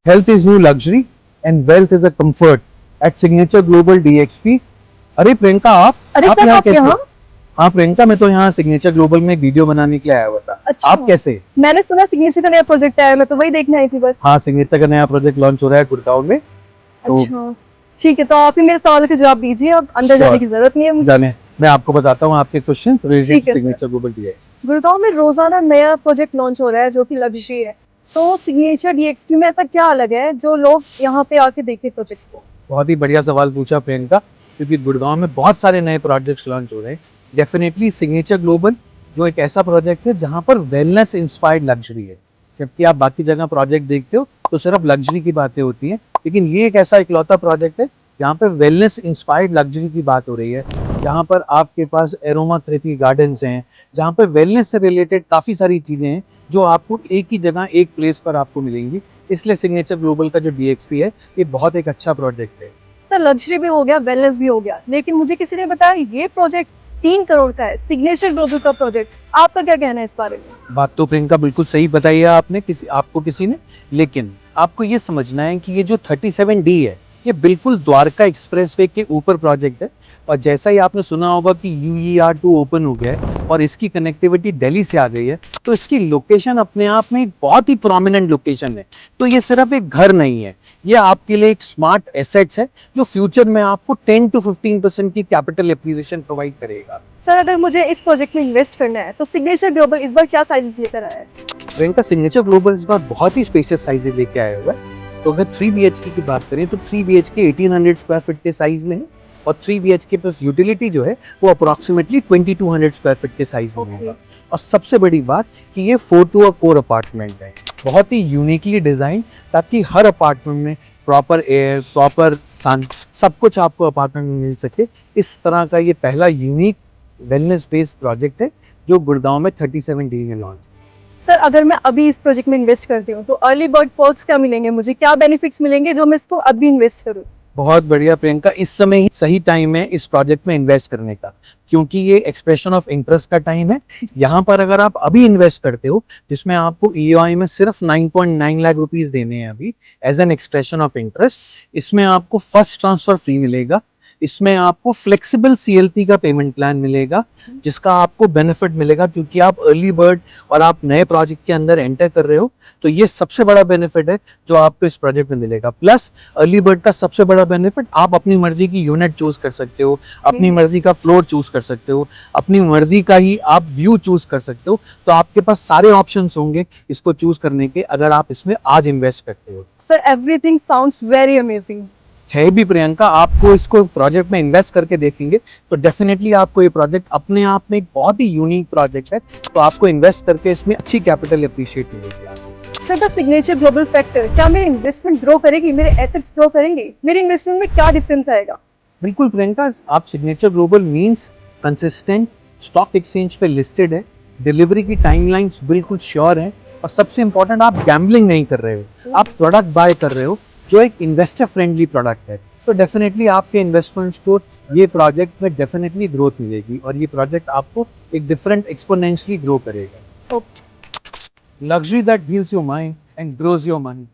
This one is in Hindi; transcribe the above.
Health is new luxury and wealth is a comfort at Signature Global DXP। अरे प्रियंका अरे आप सर, यहाँ आप कैसे? यहाँ? हाँ प्रियंका, मैं तो यहाँ सिग्नेचर ग्लोबल में वीडियो बनाने के लिए आया हुआ था। अच्छा। आप कैसे? मैंने सुना सिग्नेचर का नया प्रोजेक्ट आया है, मैं तो वही देखने आई थी बस। हाँ, सिग्नेचर का नया प्रोजेक्ट लॉन्च हो रहा है गुड़गांव में। तो अच्छा, ठीक है, तो आप ही मेरे सवाल के जवाब दीजिए, अब अंदर जाने की जरूरत नहीं है मुझे। जाने मैं आपको बताता हूँ आपके क्वेश्चन रिलेटेड ठीक है sir. Signature global DXP। Gurgaon में रोजाना नया प्रोजेक्ट लॉन्च हो रहा है जो कि लग्जरी है, तो सिग्नेचर डीएक्सपी में ऐसा क्या अलग है जो लोग यहाँ पे आके देखे प्रोजेक्ट को? बहुत ही बढ़िया सवाल पूछा प्रियंका, क्योंकि गुड़गांव में बहुत सारे नए प्रोजेक्ट्स लॉन्च हो रहे हैं। डेफिनेटली सिग्नेचर ग्लोबल जो एक ऐसा प्रोजेक्ट है जहां पर वेलनेस इंस्पायर्ड लग्जरी है। जबकि आप बाकी जगह प्रोजेक्ट देखते हो तो सिर्फ लग्जरी की बातें होती हैं, लेकिन ये एक ऐसा इकलौता प्रोजेक्ट है जहाँ पर वेलनेस इंस्पायर्ड लग्जरी की बात हो रही है। जहाँ पर आपके पास एरोमा थेरेपी गार्डन्स हैं, जहाँ पर वेलनेस से रिलेटेड काफ़ी सारी चीज़ें हैं जो आपको एक ही जगह एक प्लेस पर आपको मिलेंगी। इसलिए सिग्नेचर ग्लोबल का जो DXP है ये बहुत एक अच्छा प्रोजेक्ट है। सर, लग्जरी भी हो गया, वेलनेस भी हो गया, लेकिन मुझे किसी ने बताया ये प्रोजेक्ट 3 करोड़ का है, सिग्नेचर ग्लोबल का प्रोजेक्ट। आपका क्या कहना है इस बारे में? बात तो प्रियंका बिल्कुल सही बताई है आपने, किसी ने, लेकिन आपको ये समझना है कि ये जो 37D है ये बिल्कुल द्वारका एक्सप्रेसवे के ऊपर प्रोजेक्ट है। और जैसा ही आपने सुना होगा कि UER2 ओपन हो गया है और इसकी कनेक्टिविटी दिल्ली से आ गई है, तो इसकी लोकेशन अपने आप में एक बहुत ही प्रोमिनेंट लोकेशन है। तो ये सिर्फ एक घर नहीं है, ये आपके लिए एक स्मार्ट एसेट्स है जो फ्यूचर में आपको 10 to 15% की कैपिटल एप्रिसिएशन प्रोवाइड करेगा। सर, अगर मुझे इस प्रोजेक्ट में इन्वेस्ट करना है तो सिग्नेचर ग्लोबल इस बार क्या साइजेस लेकर आया है? इनका सिग्नेचर ग्लोबल इस बार बहुत ही स्पेशियस साइज लेके आया हुआ है। तो अगर 3 BHK की बात करें तो 3 BHK 1800 स्क्वायर फीट के साइज में है, और 3 BHK प्लस यूटिलिटी जो है वो अप्रोक्सीमेटली 2200 स्क्वायर फीट के साइज में होगा। और सबसे बड़ी बात कि ये 4 to 4 अपार्टमेंट है, बहुत ही यूनिकली डिजाइन, ताकि हर अपार्टमेंट में प्रॉपर एयर, प्रॉपर सन, सब कुछ आपको अपार्टमेंट में मिल सके। इस तरह का ये पहला यूनिक वेलनेस बेस्ड प्रोजेक्ट है जो गुड़गांव में 37D में लॉन्च। सर, अगर मैं अभी इस प्रोजेक्ट में इन्वेस्ट करती हूँ तो अर्ली बर्ड पर्क्स क्या मिलेंगे मुझे, क्या बेनिफिट्स मिलेंगे जो मैं इसको अभी इन्वेस्ट करूँ? बहुत बढ़िया प्रियंका, इस समय ही सही टाइम है इस प्रोजेक्ट में इन्वेस्ट करने का, क्योंकि ये एक्सप्रेशन ऑफ इंटरेस्ट का टाइम है। यहाँ पर अगर आप अभी इन्वेस्ट करते हो, जिसमें आपको EOI में सिर्फ 9.9 लाख रुपीस देने हैं अभी as an expression of interest, इसमें आपको फर्स्ट ट्रांसफर फ्री मिलेगा, इसमें आपको फ्लेक्सिबल CLP का पेमेंट प्लान मिलेगा, जिसका आपको बेनिफिट मिलेगा क्योंकि आप अर्ली बर्ड और आप नए प्रोजेक्ट के अंदर एंटर कर रहे हो। तो ये सबसे बड़ा बेनिफिट है जो आपको इस प्रोजेक्ट में मिलेगा। प्लस अर्ली बर्ड का सबसे बड़ा बेनिफिट, आप अपनी मर्जी की यूनिट चूज कर सकते हो, अपनी मर्जी का फ्लोर चूज कर सकते हो, अपनी मर्जी का ही आप व्यू चूज कर सकते हो। तो आपके पास सारे ऑप्शंस होंगे इसको चूज करने के, अगर आप इसमें आज इन्वेस्ट करते हो। Sir, everything sounds very amazing. है भी प्रियंका, आपको इसको प्रोजेक्ट में इन्वेस्ट करके देखेंगे तो डेफिनेटली आपको ये प्रोजेक्ट अपने आप में एक बहुत ही यूनिक प्रोजेक्ट है। तो आपको इन्वेस्ट करके इसमें अच्छी कैपिटल अप्रिशिएट मिलेगी। Sir, the signature global factor क्या मेरी इन्वेस्टमेंट ग्रो करेगी, मेरे एसेट्स ग्रो करेंगे, मेरी इन्वेस्टमेंट में क्या डिफरेंस आएगा? बिल्कुल प्रियंका, आप signature global means consistent, stock exchange पे लिस्टेड है, डिलीवरी की टाइमलाइंस बिल्कुल श्योर है, और सबसे इंपॉर्टेंट आप गैम्बलिंग नहीं कर रहे हो, आप प्रोडक्ट बाय कर रहे हो जो एक इन्वेस्टर फ्रेंडली प्रोडक्ट है। तो डेफिनेटली आपके इन्वेस्टमेंट्स को ये प्रोजेक्ट में डेफिनेटली ग्रोथ मिलेगी, और ये प्रोजेक्ट आपको एक डिफरेंट एक्सपोनेंशियली ग्रो करेगा। Luxury that heels your mind and grows your money.